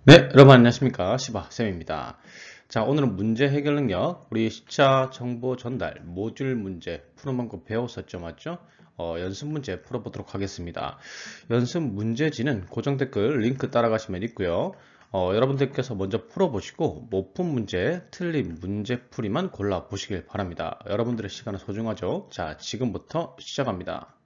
네, 여러분 안녕하십니까? 시바쌤입니다. 자, 오늘은 문제 해결 능력, 우리 10차 정보 전달, 모듈 문제 푸는 방법 배웠었죠, 맞죠? 연습 문제 풀어보도록 하겠습니다. 연습 문제지는 고정 댓글 링크 따라가시면 있고요. 여러분들께서 먼저 풀어보시고 못 푼 문제, 틀린 문제 풀이만 골라보시길 바랍니다. 여러분들의 시간은 소중하죠? 자, 지금부터 시작합니다.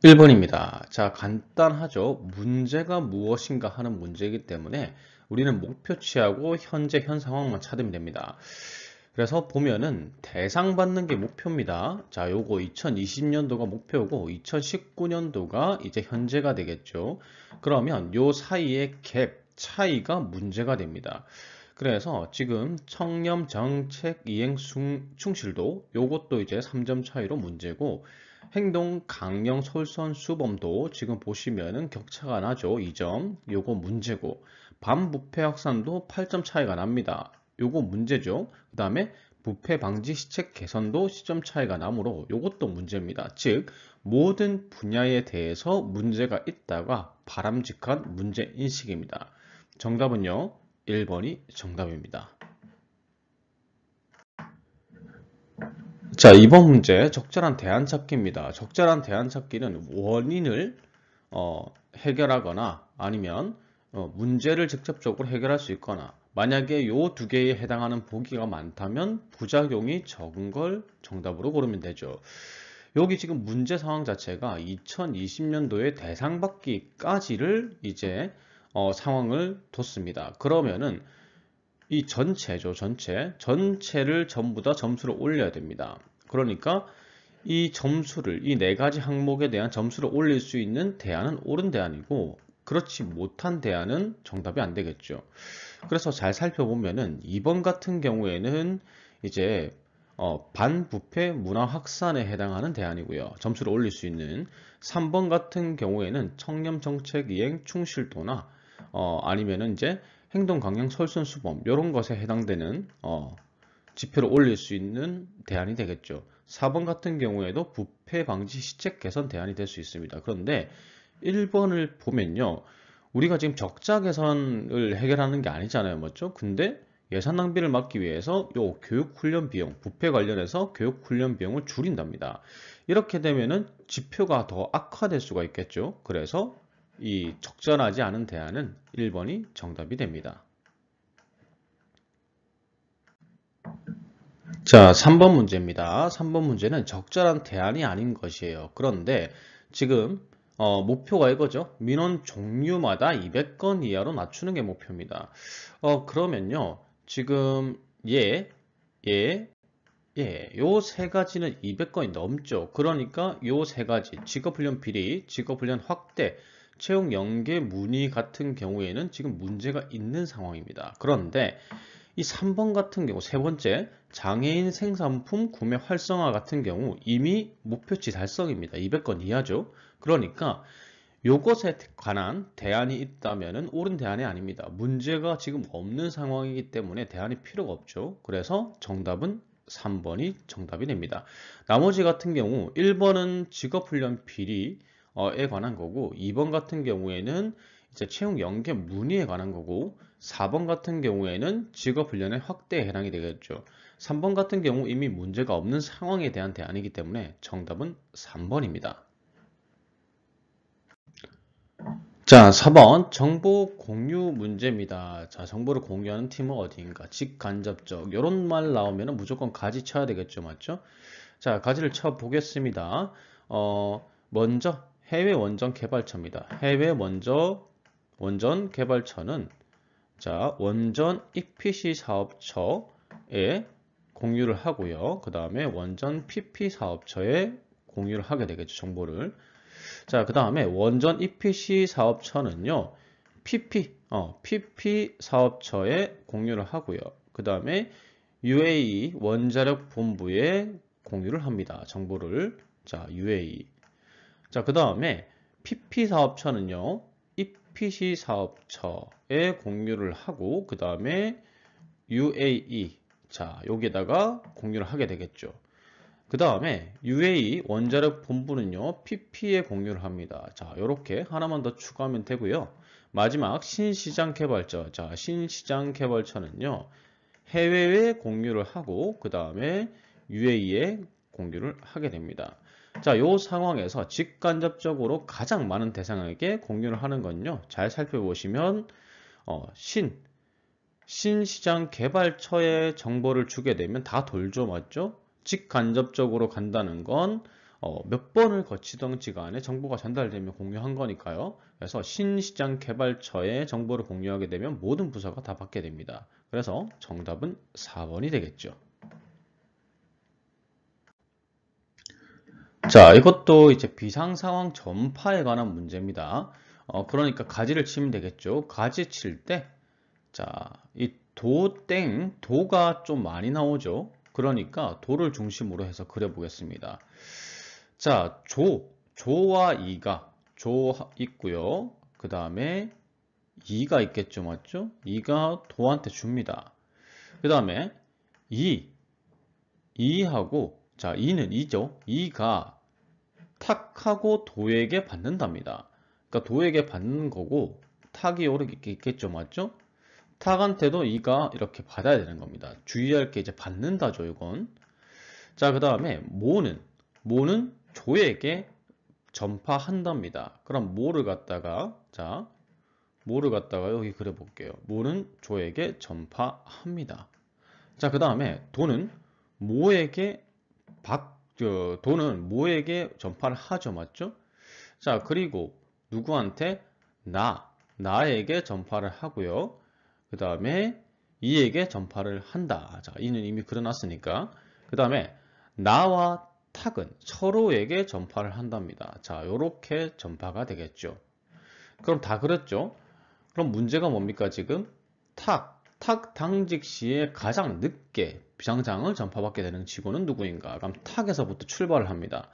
1번입니다. 자, 간단하죠. 문제가 무엇인가 하는 문제이기 때문에 우리는 목표치하고 현재 현 상황만 찾으면 됩니다. 그래서 보면은 대상 받는 게 목표입니다. 자, 요거 2020년도가 목표고 2019년도가 이제 현재가 되겠죠. 그러면 요 사이의 갭 차이가 문제가 됩니다. 그래서 지금 청렴 정책 이행 충실도 요것도 이제 3점 차이로 문제고 행동 강령 솔선수범도 지금 보시면은 격차가 나죠. 2점. 요거 문제고 반부패 확산도 8점 차이가 납니다. 요거 문제죠. 그 다음에 부패 방지 시책 개선도 시점 차이가 나므로 요것도 문제입니다. 즉 모든 분야에 대해서 문제가 있다가 바람직한 문제 인식입니다. 정답은요. 1번이 정답입니다. 자, 이번 문제 적절한 대안 찾기입니다. 적절한 대안 찾기는 원인을 해결하거나 아니면 문제를 직접적으로 해결할 수 있거나 만약에 요 두 개에 해당하는 보기가 많다면 부작용이 적은 걸 정답으로 고르면 되죠. 여기 지금 문제 상황 자체가 2020년도에 대상 받기까지를 이제 상황을 뒀습니다. 그러면은 이 전체죠, 전체를 전부 다 점수를 올려야 됩니다. 그러니까 이 점수를, 이 네 가지 항목에 대한 점수를 올릴 수 있는 대안은 옳은 대안이고, 그렇지 못한 대안은 정답이 안 되겠죠. 그래서 잘 살펴보면은 2번 같은 경우에는 이제 반부패 문화 확산에 해당하는 대안이고요. 점수를 올릴 수 있는 3번 같은 경우에는 청렴 정책 이행 충실도나 아니면은 이제 행동 강령 솔선수범 이런 것에 해당되는 지표를 올릴 수 있는 대안이 되겠죠. 4번 같은 경우에도 부패 방지 시책 개선 대안이 될 수 있습니다. 그런데 1번을 보면요. 우리가 지금 적자 개선을 해결하는 게 아니잖아요. 맞죠? 근데 예산 낭비를 막기 위해서 요 교육 훈련 비용, 부패 관련해서 교육 훈련 비용을 줄인답니다. 이렇게 되면은 지표가 더 악화될 수가 있겠죠. 그래서 이 적절하지 않은 대안은 1번이 정답이 됩니다. 자, 3번 문제입니다. 3번 문제는 적절한 대안이 아닌 것이에요. 그런데 지금 목표가 이거죠. 민원 종류마다 200건 이하로 낮추는 게 목표입니다. 그러면요. 지금 예, 요 세 가지는 200건이 넘죠. 그러니까 요 세 가지, 직업훈련 비리, 직업훈련 확대, 채용 연계 문의 같은 경우에는 지금 문제가 있는 상황입니다. 그런데 이 3번 같은 경우, 세 번째, 장애인 생산품 구매 활성화 같은 경우 이미 목표치 달성입니다. 200건 이하죠. 그러니까 요것에 관한 대안이 있다면 옳은 대안이 아닙니다. 문제가 지금 없는 상황이기 때문에 대안이 필요가 없죠. 그래서 정답은 3번이 정답이 됩니다. 나머지 같은 경우 1번은 직업훈련 비리에 관한 거고 2번 같은 경우에는 이제 채용 연계 문의에 관한 거고 4번 같은 경우에는 직업훈련의 확대에 해당이 되겠죠. 3번 같은 경우 이미 문제가 없는 상황에 대한 대안이기 때문에 정답은 3번입니다. 자, 4번 정보 공유 문제입니다. 자, 정보를 공유하는 팀은 어디인가? 직간접적. 이런 말 나오면 무조건 가지 쳐야 되겠죠, 맞죠? 자, 가지를 쳐 보겠습니다. 먼저 해외 원전 개발처입니다. 해외 원전 개발처는 자, 원전 EPC 사업처에 공유를 하고요. 그 다음에 원전 PP 사업처에 공유를 하게 되겠죠, 정보를. 자, 그 다음에 원전 EPC 사업처는요, PP 사업처에 공유를 하고요. 그 다음에 UAE 원자력 본부에 공유를 합니다. 정보를. 자, UAE. 자, 그 다음에 PP 사업처는요, EPC 사업처에 공유를 하고, 그 다음에 UAE. 자, 여기에다가 공유를 하게 되겠죠. 그 다음에 UAE 원자력 본부는요, PP에 공유를 합니다. 자, 이렇게 하나만 더 추가하면 되고요. 마지막 신시장 개발처. 자, 신시장 개발처는요. 해외에 공유를 하고 그 다음에 UAE에 공유를 하게 됩니다. 자, 이 상황에서 직간접적으로 가장 많은 대상에게 공유를 하는 건요. 잘 살펴보시면 신시장 개발처에 정보를 주게 되면 다 돌죠, 맞죠? 직간접적으로 간다는 건 몇 번을 거치던지 간에 정보가 전달되면 공유한 거니까요. 그래서 신시장 개발처에 정보를 공유하게 되면 모든 부서가 다 받게 됩니다. 그래서 정답은 4번이 되겠죠. 자, 이것도 이제 비상상황 전파에 관한 문제입니다. 그러니까 가지를 치면 되겠죠. 가지 칠 때, 자, 이 도가 좀 많이 나오죠. 그러니까 도를 중심으로 해서 그려보겠습니다. 자, 조와 조 있고요. 그 다음에 이가 있겠죠, 맞죠? 이가 도한테 줍니다. 그 다음에 이하고, 자, 이는 이죠. 이가 탁하고 도에게 받는답니다. 그러니까 도에게 받는 거고, 탁이 이렇게 있겠죠, 맞죠? 탁한테도 이가 이렇게 받아야 되는 겁니다. 주의할 게 이제 받는다죠, 이건. 자, 그 다음에 모는 조에게 전파한답니다. 그럼 모를 갖다가 여기 그려볼게요. 모는 조에게 전파합니다. 자, 그 다음에 도는 모에게 전파를 하죠, 맞죠? 자, 그리고 누구한테? 나에게 전파를 하고요. 그 다음에 이에게 전파를 한다. 자, 이는 이미 그려놨으니까. 그 다음에 나와 탁은 서로에게 전파를 한답니다. 자, 요렇게 전파가 되겠죠. 그럼 다 그랬죠? 그럼 문제가 뭡니까, 지금? 탁 당직 시에 가장 늦게 비상장을 전파받게 되는 직원은 누구인가? 그럼 탁에서부터 출발을 합니다.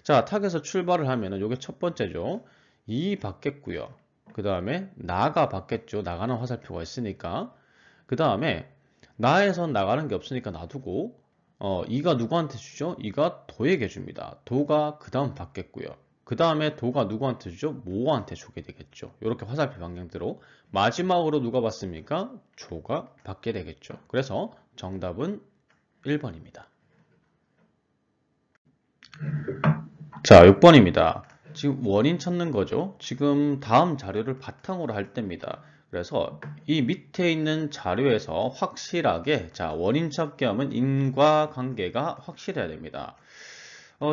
자, 탁에서 출발을 하면은 요게 첫 번째죠. 이 받겠고요. 그 다음에 나가 받겠죠. 나가는 화살표가 있으니까. 그 다음에 나에선 나가는 게 없으니까 놔두고 이가 누구한테 주죠? 이가 도에게 줍니다. 도가 그 다음 받겠고요. 그 다음에 도가 누구한테 주죠? 모한테 주게 되겠죠. 이렇게 화살표 방향대로 마지막으로 누가 받습니까? 조가 받게 되겠죠. 그래서 정답은 1번입니다. 자, 6번입니다. 지금 원인 찾는 거죠. 지금 다음 자료를 바탕으로 할 때입니다. 그래서 이 밑에 있는 자료에서 확실하게 원인 찾기 하면 인과관계가 확실해야 됩니다.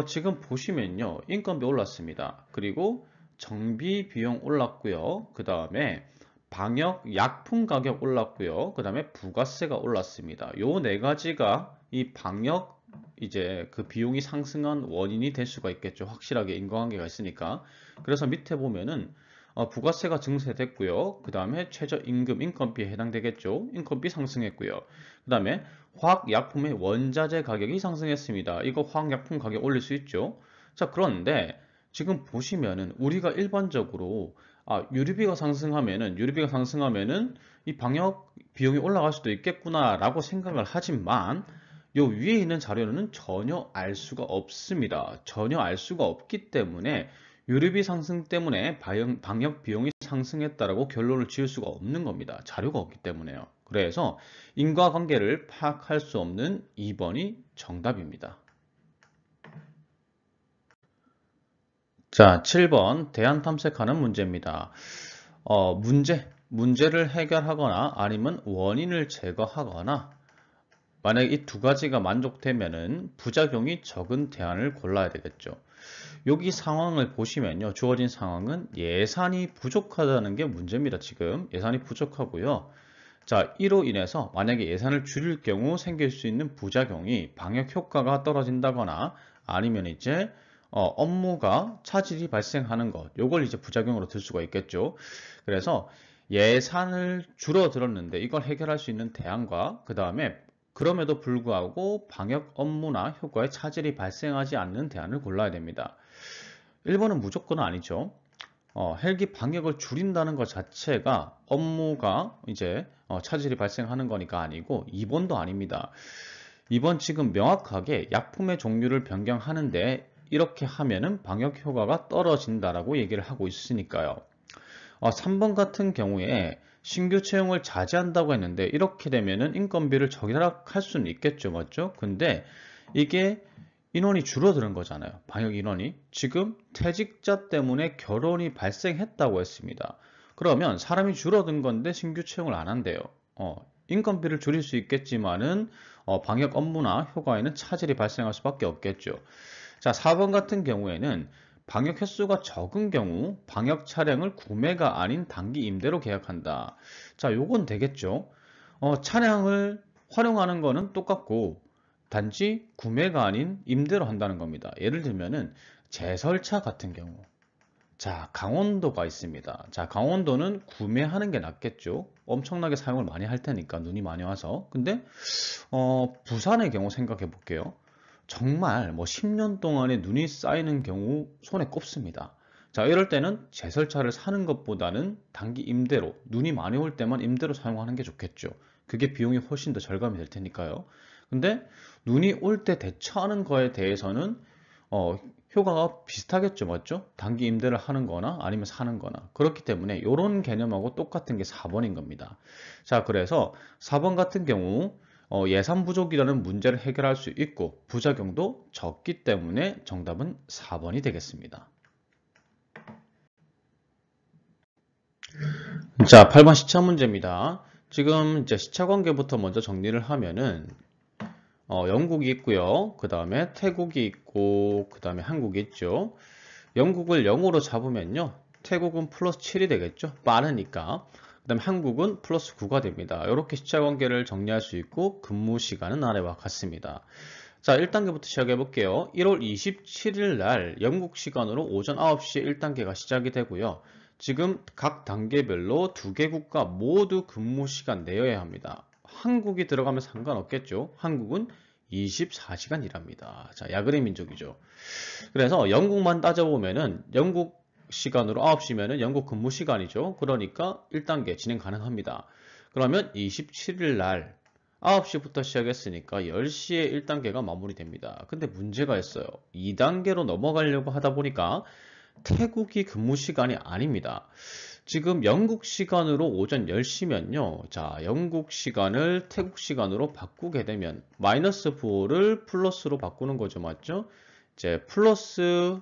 지금 보시면요. 인건비 올랐습니다. 그리고 정비 비용 올랐고요. 그 다음에 방역 약품 가격 올랐고요. 그 다음에 부가세가 올랐습니다. 요 네 가지가 이 방역 이제 그 비용이 상승한 원인이 될 수가 있겠죠. 확실하게 인과관계가 있으니까. 그래서 밑에 보면은 부가세가 증세됐고요. 그 다음에 최저임금 인건비에 해당되겠죠. 인건비 상승했고요. 그 다음에 화학약품의 원자재 가격이 상승했습니다. 이거 화학약품 가격 올릴 수 있죠. 자, 그런데 지금 보시면은 우리가 일반적으로 유류비가 상승하면은 이 방역 비용이 올라갈 수도 있겠구나 라고 생각을 하지만 요 위에 있는 자료는 전혀 알 수가 없습니다. 전혀 알 수가 없기 때문에 유류비 상승 때문에 방역 비용이 상승했다라고 결론을 지을 수가 없는 겁니다. 자료가 없기 때문에요. 그래서 인과관계를 파악할 수 없는 2번이 정답입니다. 자, 7번 대안 탐색하는 문제입니다. 문제를 해결하거나 아니면 원인을 제거하거나 만약에 이 두 가지가 만족되면은 부작용이 적은 대안을 골라야 되겠죠. 여기 상황을 보시면요. 주어진 상황은 예산이 부족하다는 게 문제입니다. 지금 예산이 부족하고요. 자, 이로 인해서 만약에 예산을 줄일 경우 생길 수 있는 부작용이 방역 효과가 떨어진다거나 아니면 이제 업무가 차질이 발생하는 것, 요걸 이제 부작용으로 들 수가 있겠죠. 그래서 예산을 줄어들었는데 이걸 해결할 수 있는 대안과 그 다음에 그럼에도 불구하고 방역 업무나 효과에 차질이 발생하지 않는 대안을 골라야 됩니다. 1번은 무조건 아니죠. 헬기 방역을 줄인다는 것 자체가 업무가 이제 차질이 발생하는 거니까 아니고 2번도 아닙니다. 2번 지금 명확하게 약품의 종류를 변경하는데 이렇게 하면은 방역 효과가 떨어진다라고 얘기를 하고 있으니까요. 3번 같은 경우에 신규 채용을 자제한다고 했는데 이렇게 되면은 인건비를 절약할 수는 있겠죠, 맞죠? 근데 이게 인원이 줄어드는 거잖아요. 방역 인원이. 지금 퇴직자 때문에 결혼이 발생했다고 했습니다. 그러면 사람이 줄어든 건데 신규 채용을 안 한대요. 인건비를 줄일 수 있겠지만은 방역 업무나 효과에는 차질이 발생할 수밖에 없겠죠. 자, 4번 같은 경우에는 방역 횟수가 적은 경우 방역 차량을 구매가 아닌 단기 임대로 계약한다. 자, 요건 되겠죠. 차량을 활용하는 거는 똑같고 단지 구매가 아닌 임대로 한다는 겁니다. 예를 들면은 제설차 같은 경우. 자, 강원도가 있습니다. 자, 강원도는 구매하는 게 낫겠죠. 엄청나게 사용을 많이 할 테니까 눈이 많이 와서. 근데 부산의 경우 생각해 볼게요. 정말 뭐 10년 동안에 눈이 쌓이는 경우 손에 꼽습니다. 자, 이럴 때는 제설차를 사는 것보다는 단기 임대로, 눈이 많이 올 때만 임대로 사용하는 게 좋겠죠. 그게 비용이 훨씬 더 절감이 될 테니까요. 근데 눈이 올 때 대처하는 거에 대해서는 효과가 비슷하겠죠, 맞죠? 단기 임대를 하는 거나 아니면 사는 거나. 그렇기 때문에 이런 개념하고 똑같은 게 4번인 겁니다. 자, 그래서 4번 같은 경우 예산 부족이라는 문제를 해결할 수 있고 부작용도 적기 때문에 정답은 4번이 되겠습니다. 자, 8번 시차 문제입니다. 지금 이제 시차 관계부터 먼저 정리를 하면은 영국이 있고요. 그 다음에 태국이 있고 그 다음에 한국이 있죠. 영국을 0으로 잡으면요. 태국은 플러스 7이 되겠죠. 빠르니까. 그 다음에 한국은 플러스 9가 됩니다. 이렇게 시차 관계를 정리할 수 있고 근무 시간은 아래와 같습니다. 자, 1단계부터 시작해 볼게요. 1월 27일 날 영국 시간으로 오전 9시에 1단계가 시작이 되고요. 지금 각 단계별로 두 개 국가 모두 근무 시간 내여야 합니다. 한국이 들어가면 상관없겠죠. 한국은 24시간 일합니다. 자, 야근의 민족이죠. 그래서 영국만 따져보면은 영국 시간으로 9시면은 영국 근무 시간이죠. 그러니까 1단계 진행 가능합니다. 그러면 27일 날 9시부터 시작했으니까 10시에 1단계가 마무리됩니다. 근데 문제가 있어요. 2단계로 넘어가려고 하다 보니까 태국이 근무 시간이 아닙니다. 지금 영국 시간으로 오전 10시면요. 자, 영국 시간을 태국 시간으로 바꾸게 되면 마이너스 9를 플러스로 바꾸는 거죠. 맞죠? 이제 플러스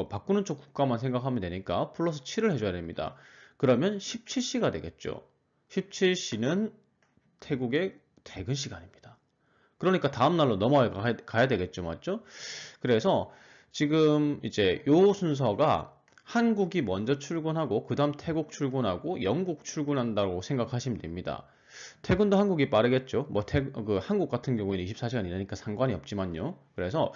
바꾸는 쪽 국가만 생각하면 되니까 플러스 7을 해줘야 됩니다. 그러면 17시가 되겠죠. 17시는 태국의 퇴근 시간입니다. 그러니까 다음날로 넘어가야 되겠죠. 맞죠? 그래서 지금 이제 요 순서가 한국이 먼저 출근하고 그 다음 태국 출근하고 영국 출근한다고 생각하시면 됩니다. 퇴근도 한국이 빠르겠죠. 뭐 한국 같은 경우에는 24시간 이내니까 상관이 없지만요. 그래서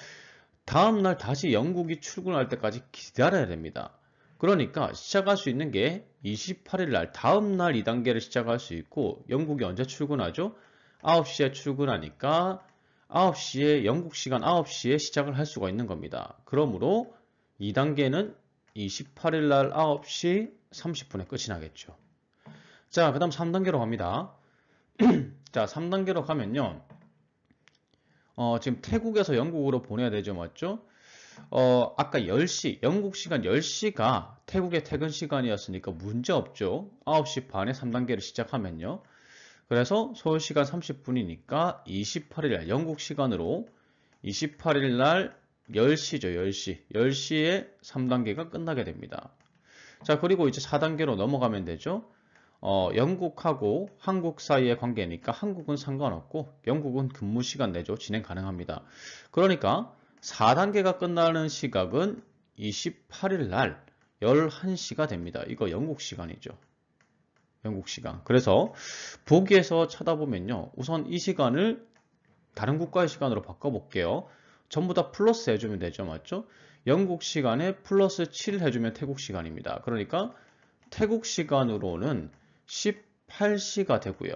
다음날 다시 영국이 출근할 때까지 기다려야 됩니다. 그러니까 시작할 수 있는 게 28일 날 다음날 2단계를 시작할 수 있고 영국이 언제 출근하죠? 9시에 출근하니까 9시에 영국 시간 9시에 시작을 할 수가 있는 겁니다. 그러므로 2단계는 28일 날 9시 30분에 끝이 나겠죠. 자, 그 다음 3단계로 갑니다. 자, 3단계로 가면요. 지금 태국에서 영국으로 보내야 되죠. 맞죠? 아까 10시, 영국 시간 10시가 태국의 퇴근 시간이었으니까 문제 없죠. 9시 반에 3단계를 시작하면요. 그래서 서울 시간 30분이니까 28일 날 영국 시간으로 28일 날 10시죠. 10시. 10시에 3단계가 끝나게 됩니다. 자, 그리고 이제 4단계로 넘어가면 되죠. 영국하고 한국 사이의 관계니까 한국은 상관없고 영국은 근무 시간 내죠. 진행 가능합니다. 그러니까 4단계가 끝나는 시각은 28일 날 11시가 됩니다. 이거 영국 시간이죠. 영국 시간. 그래서 보기에서 쳐다보면요. 우선 이 시간을 다른 국가의 시간으로 바꿔볼게요. 전부 다 플러스 해주면 되죠. 맞죠? 영국 시간에 플러스 7 해주면 태국 시간입니다. 그러니까 태국 시간으로는 18시가 되고요.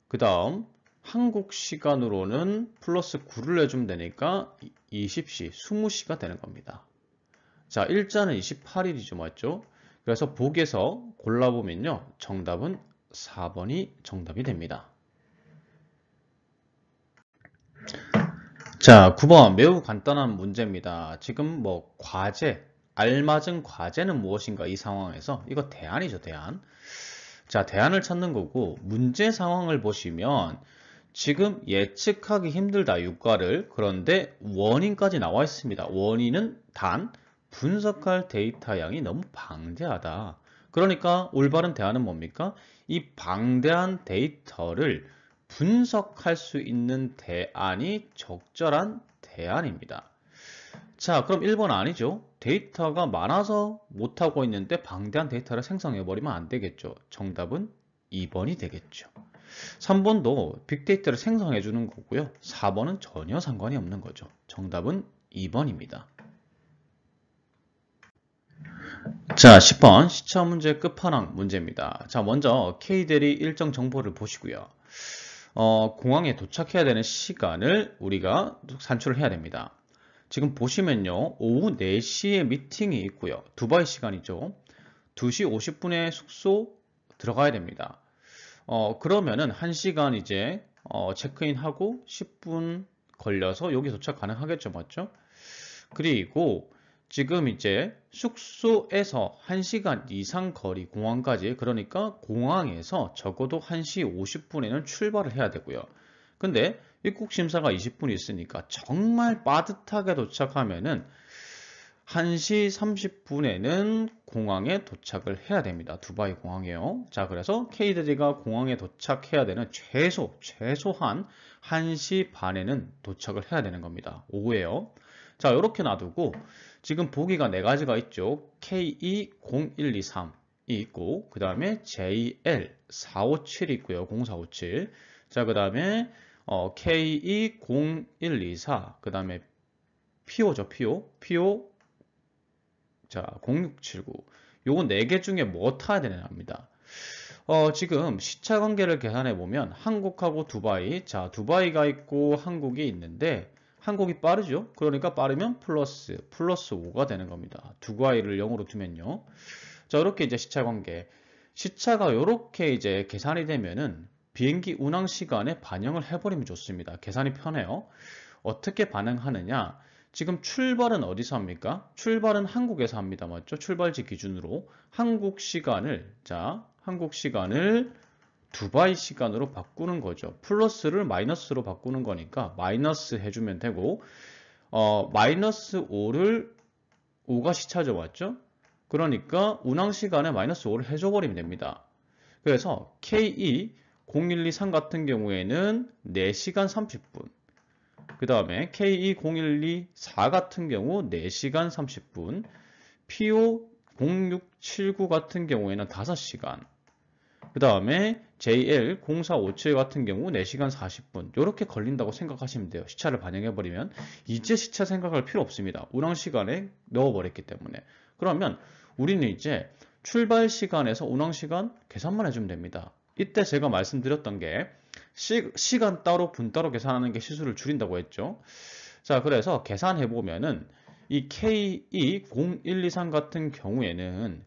그 다음 한국 시간으로는 플러스 9를 해주면 되니까 20시, 20시가 되는 겁니다. 자, 일자는 28일이죠. 맞죠? 그래서 보기에서 골라보면요. 정답은 4번이 정답이 됩니다. 자, 9번 매우 간단한 문제입니다. 지금 뭐 과제, 알맞은 과제는 무엇인가 이 상황에서 이거 대안이죠, 대안. 자, 대안을 찾는 거고 문제 상황을 보시면 지금 예측하기 힘들다 유가를 그런데 원인까지 나와 있습니다. 원인은 단 분석할 데이터 양이 너무 방대하다. 그러니까 올바른 대안은 뭡니까? 이 방대한 데이터를 분석할 수 있는 대안이 적절한 대안입니다. 자, 그럼 1번 아니죠. 데이터가 많아서 못하고 있는데 방대한 데이터를 생성해버리면 안 되겠죠. 정답은 2번이 되겠죠. 3번도 빅데이터를 생성해 주는 거고요. 4번은 전혀 상관이 없는 거죠. 정답은 2번입니다. 자, 10번 시차 문제 끝판왕 문제입니다. 자, 먼저 K대리 일정 정보를 보시고요. 공항에 도착해야 되는 시간을 우리가 산출을 해야 됩니다. 지금 보시면요. 오후 4시에 미팅이 있고요. 두바이 시간이죠. 2시 50분에 숙소 들어가야 됩니다. 그러면은 1시간 이제 체크인하고 10분 걸려서 여기 도착 가능하겠죠, 맞죠? 그리고 지금 이제 숙소에서 1시간 이상 거리 공항까지 그러니까 공항에서 적어도 1시 50분에는 출발을 해야 되고요. 근데 입국 심사가 20분이 있으니까 정말 빠듯하게 도착하면은 1시 30분에는 공항에 도착을 해야 됩니다. 두바이 공항에요. 자, 그래서 K대리가 공항에 도착해야 되는 최소한 1시 반에는 도착을 해야 되는 겁니다. 오후에요. 자, 이렇게 놔두고 지금 보기가 4가지가 있죠. KE0123이 있고 그 다음에 JL457이 있고요. 0457. 자, 그 다음에 KE0124 그 다음에 PO죠. PO 자, 0679. 요거 4개 중에 뭐 타야 되냐입니다. 지금 시차 관계를 계산해 보면 한국하고 두바이, 자, 두바이가 있고 한국이 있는데 한국이 빠르죠? 그러니까 빠르면 플러스 5가 되는 겁니다. 두바이를 0으로 두면요. 자, 이렇게 이제 시차 관계. 시차가 이렇게 이제 계산이 되면은 비행기 운항 시간에 반영을 해버리면 좋습니다. 계산이 편해요. 어떻게 반응하느냐? 지금 출발은 어디서 합니까? 출발은 한국에서 합니다. 맞죠? 출발지 기준으로 한국 시간을 두바이 시간으로 바꾸는 거죠. 플러스를 마이너스로 바꾸는 거니까 마이너스 해주면 되고 마이너스 5가 시차죠. 맞죠? 그러니까 운항 시간에 마이너스 5를 해줘버리면 됩니다. 그래서 KE0123 같은 경우에는 4시간 30분 그 다음에 KE0124 같은 경우 4시간 30분, PO0679 같은 경우에는 5시간, 그 다음에 JL0457 같은 경우 4시간 40분 이렇게 걸린다고 생각하시면 돼요. 시차를 반영해버리면 이제 시차 생각할 필요 없습니다. 운항 시간에 넣어버렸기 때문에. 그러면 우리는 이제 출발 시간에서 운항 시간 계산만 해주면 됩니다. 이때 제가 말씀드렸던 게 시간 따로 분 따로 계산하는 게 시수를 줄인다고 했죠. 자, 그래서 계산해 보면은 이 KE0123 같은 경우에는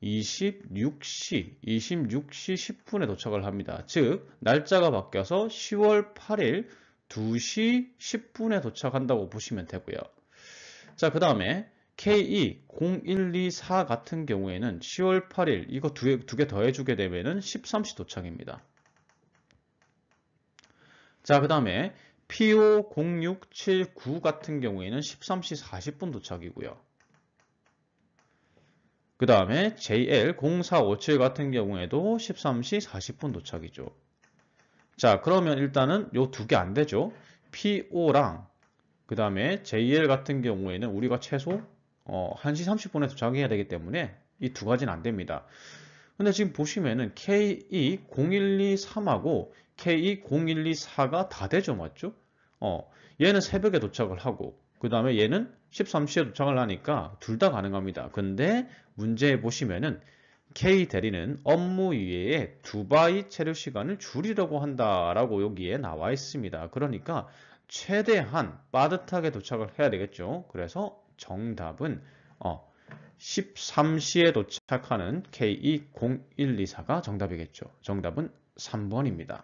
26시 10분에 도착을 합니다. 즉 날짜가 바뀌어서 10월 8일 2시 10분에 도착한다고 보시면 되고요. 자, 그 다음에 KE0124 같은 경우에는 10월 8일 이거 두 개 더해주게 되면은 13시 도착입니다. 자, 그 다음에 PO0679 같은 경우에는 13시 40분 도착이고요. 그 다음에 JL0457 같은 경우에도 13시 40분 도착이죠. 자, 그러면 일단은 요 두 개 안 되죠. PO랑 그 다음에 JL 같은 경우에는 우리가 최소 1시 30분에 도착해야 되기 때문에 이 두 가지는 안 됩니다. 근데 지금 보시면은 KE0123하고 KE0124가 다 되죠, 맞죠? 얘는 새벽에 도착을 하고 그 다음에 얘는 13시에 도착을 하니까 둘 다 가능합니다. 근데 문제에 보시면은 K 대리는 업무 이외에 두바이 체류 시간을 줄이려고 한다라고 여기에 나와 있습니다. 그러니까 최대한 빠듯하게 도착을 해야 되겠죠. 그래서 정답은 13시에 도착하는 KE0124가 정답이겠죠. 정답은 3번입니다.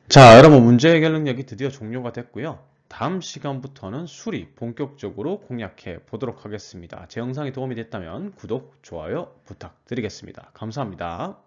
자, 여러분 문제 해결 능력이 드디어 종료가 됐고요. 다음 시간부터는 수리 본격적으로 공략해 보도록 하겠습니다. 제 영상이 도움이 됐다면 구독, 좋아요 부탁드리겠습니다. 감사합니다.